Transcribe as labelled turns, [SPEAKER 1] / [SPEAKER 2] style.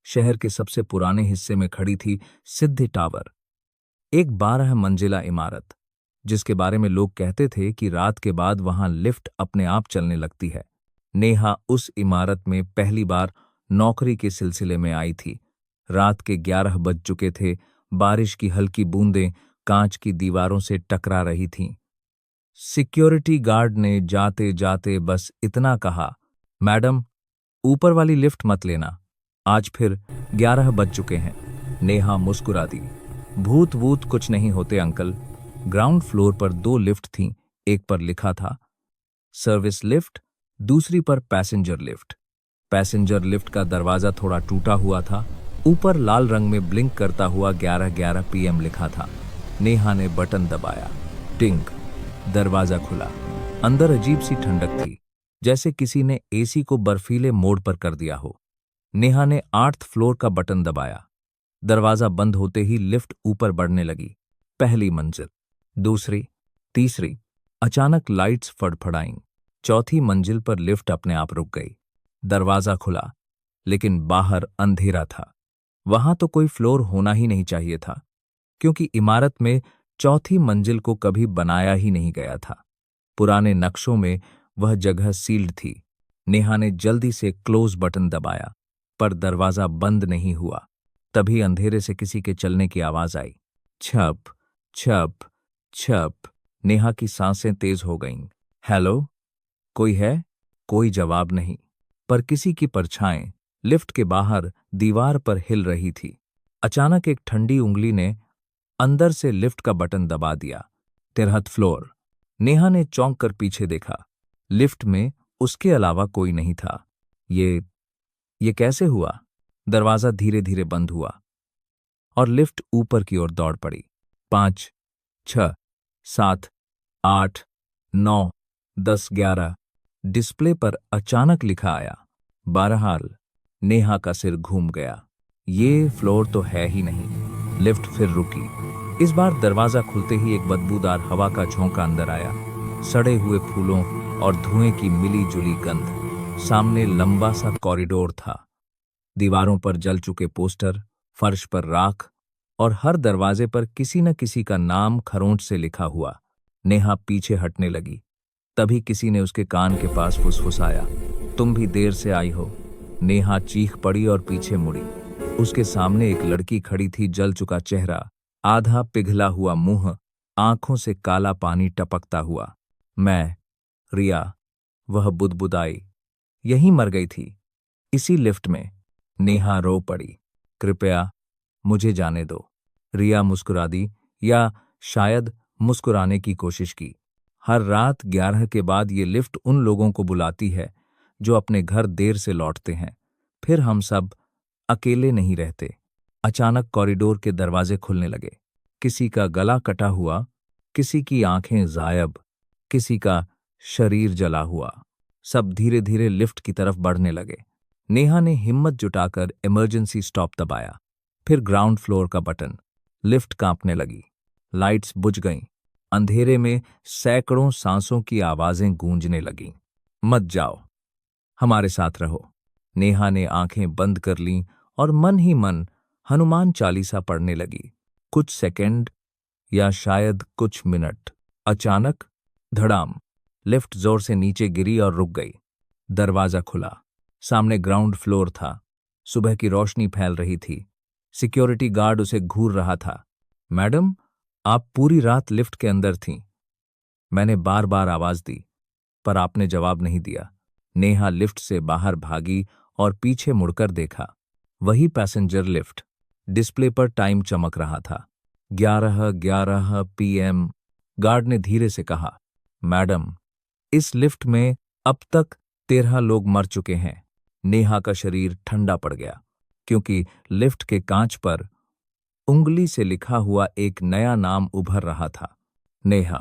[SPEAKER 1] शहर के सबसे पुराने हिस्से में खड़ी थी सिद्धि टावर, एक 12 मंजिला इमारत जिसके बारे में लोग कहते थे कि रात के बाद वहां लिफ्ट अपने आप चलने लगती है। नेहा उस इमारत में पहली बार नौकरी के सिलसिले में आई थी। रात के 11 बज चुके थे। बारिश की हल्की बूंदें कांच की दीवारों से टकरा रही थीं। सिक्योरिटी गार्ड ने जाते जाते बस इतना कहा, मैडम, ऊपर वाली लिफ्ट मत लेना, आज फिर 11 बज चुके हैं। नेहा मुस्कुरा दी। भूत वूत कुछ नहीं होते अंकल। ग्राउंड फ्लोर पर 2 लिफ्ट थीं। एक पर लिखा था सर्विस लिफ्ट, दूसरी पर पैसेंजर लिफ्ट। पैसेंजर लिफ्ट का दरवाजा थोड़ा टूटा हुआ था। ऊपर लाल रंग में ब्लिंक करता हुआ 11:11 PM लिखा था। नेहा ने बटन दबाया। टिंग, दरवाजा खुला। अंदर अजीब सी ठंडक थी, जैसे किसी ने AC को बर्फीले मोड पर कर दिया हो। नेहा ने 8th फ्लोर का बटन दबाया। दरवाजा बंद होते ही लिफ्ट ऊपर बढ़ने लगी। पहली मंजिल, दूसरी, तीसरी। अचानक लाइट्स फड़फड़ाईं। चौथी मंजिल पर लिफ्ट अपने आप रुक गई। दरवाजा खुला, लेकिन बाहर अंधेरा था। वहां तो कोई फ्लोर होना ही नहीं चाहिए था, क्योंकि इमारत में चौथी मंजिल को कभी बनाया ही नहीं गया था। पुराने नक्शों में वह जगह सील्ड थी। नेहा ने जल्दी से क्लोज बटन दबाया, पर दरवाजा बंद नहीं हुआ। तभी अंधेरे से किसी के चलने की आवाज आई। छप छप छप। नेहा की सांसें तेज हो गईं। हेलो, कोई है? कोई जवाब नहीं, पर किसी की परछाएं लिफ्ट के बाहर दीवार पर हिल रही थी। अचानक एक ठंडी उंगली ने अंदर से लिफ्ट का बटन दबा दिया। 13th floor. नेहा ने चौंक कर पीछे देखा। लिफ्ट में उसके अलावा कोई नहीं था। ये कैसे हुआ? दरवाजा धीरे धीरे बंद हुआ और लिफ्ट ऊपर की ओर दौड़ पड़ी। 5, 6, 7, 8, 9, 10, 11। डिस्प्ले पर अचानक लिखा आया 12। नेहा का सिर घूम गया। ये फ्लोर तो है ही नहीं। लिफ्ट फिर रुकी। इस बार दरवाजा खुलते ही एक बदबूदार हवा का झोंका अंदर आया। सड़े हुए फूलों और धुएं की मिली जुली गंध। सामने लंबा सा कॉरिडोर था। दीवारों पर जल चुके पोस्टर, फर्श पर राख और हर दरवाजे पर किसी न किसी का नाम खरोंच से लिखा हुआ। नेहा पीछे हटने लगी। तभी किसी ने उसके कान के पास फुसफुसाया, तुम भी देर से आई हो। नेहा चीख पड़ी और पीछे मुड़ी। उसके सामने एक लड़की खड़ी थी। जल चुका चेहरा, आधा पिघला हुआ मुंह, आंखों से काला पानी टपकता हुआ। मैं, रिया। वह बुदबुदाई। यहीं मर गई थी, इसी लिफ्ट में। नेहा रो पड़ी। कृपया मुझे जाने दो। रिया मुस्कुरा दी, या शायद मुस्कुराने की कोशिश की। हर रात 11 के बाद ये लिफ्ट उन लोगों को बुलाती है जो अपने घर देर से लौटते हैं। फिर हम सब अकेले नहीं रहते। अचानक कॉरिडोर के दरवाजे खुलने लगे। किसी का गला कटा हुआ, किसी की आंखें गायब, किसी का शरीर जला हुआ। सब धीरे धीरे लिफ्ट की तरफ बढ़ने लगे। नेहा ने हिम्मत जुटाकर इमरजेंसी स्टॉप दबाया, फिर ग्राउंड फ्लोर का बटन। लिफ्ट कांपने लगी। लाइट्स बुझ गईं। अंधेरे में सैकड़ों सांसों की आवाजें गूंजने लगीं। मत जाओ, हमारे साथ रहो। नेहा ने आंखें बंद कर लीं और मन ही मन हनुमान चालीसा पढ़ने लगी। कुछ सेकंड या शायद कुछ मिनट। अचानक धड़ाम, लिफ्ट जोर से नीचे गिरी और रुक गई। दरवाजा खुला। सामने ग्राउंड फ्लोर था। सुबह की रोशनी फैल रही थी। सिक्योरिटी गार्ड उसे घूर रहा था। मैडम, आप पूरी रात लिफ्ट के अंदर थीं। मैंने बार बार आवाज दी, पर आपने जवाब नहीं दिया। नेहा लिफ्ट से बाहर भागी और पीछे मुड़कर देखा। वही पैसेंजर लिफ्ट। डिस्प्ले पर टाइम चमक रहा था, 11:11 PM। गार्ड ने धीरे से कहा, मैडम, इस लिफ्ट में अब तक 13 लोग मर चुके हैं। नेहा का शरीर ठंडा पड़ गया, क्योंकि लिफ्ट के कांच पर उंगली से लिखा हुआ एक नया नाम उभर रहा था। नेहा।